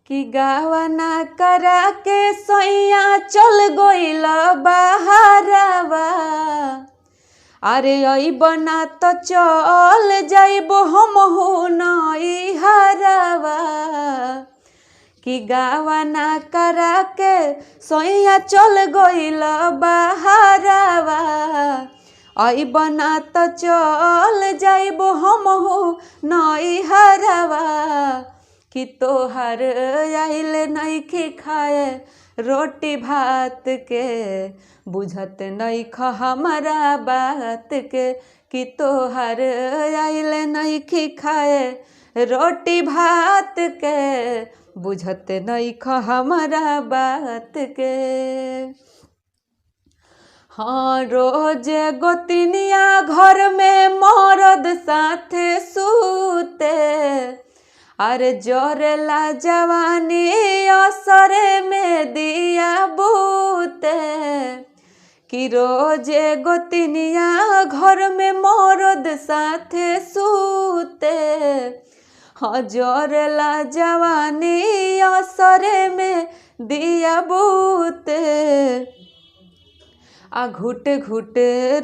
कि गावना करा के सैया चल गइल बहारवा। अरे अइबना तो चल जाइबो हमहु नैहरवा। कि गावना करा के सैया चल गइल बहारवा। अइबना तो चल जाइबो हमहु नैहरवा। कि तोहर आइल नइखे खाए रोटी भात के, बुझत नइख हमरा बात के। कि तोहर आइल नइखे खाए रोटी भात के, बुझत नइख हमरा बात के। हाँ रोज गोतिनिया घर में मरद साथे सूते। अरे जोरेला जवानी असरे में दिया बूते। कि रोज गोतिनिया घर में मरद साथे सूते। हाँ जोरेला जवानी असरे में दिया बूते। आ घुट घुट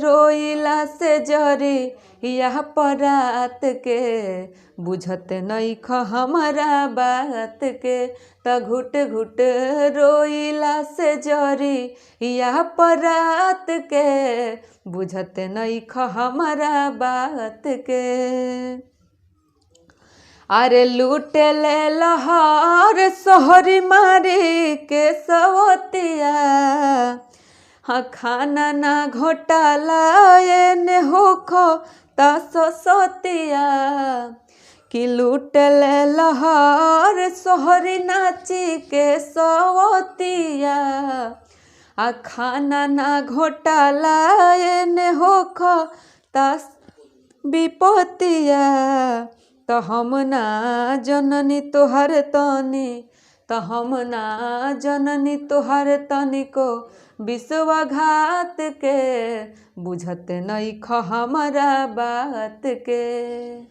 रोइला से जरी यह परात के, बुझत नइख हमरा बात के। त घुट घुट रोइला से जरी यह परात के, बुझत नइख हमरा बात के। अरे लूटे ले लहर सोहरी मारी के सवतिया। हाँ खाना ना घोटाला एने होखो तासो सोतिया। कि लूटले लहर सोहरी नाची के सवतिया। आ खाना ना घोटाला एने होखो तास विपतिया। तो हम ना जननी तोहर तनी, तो हम ना जननी तोहर तनी को विश्वाघात के, बुझत नइख हमरा बात के।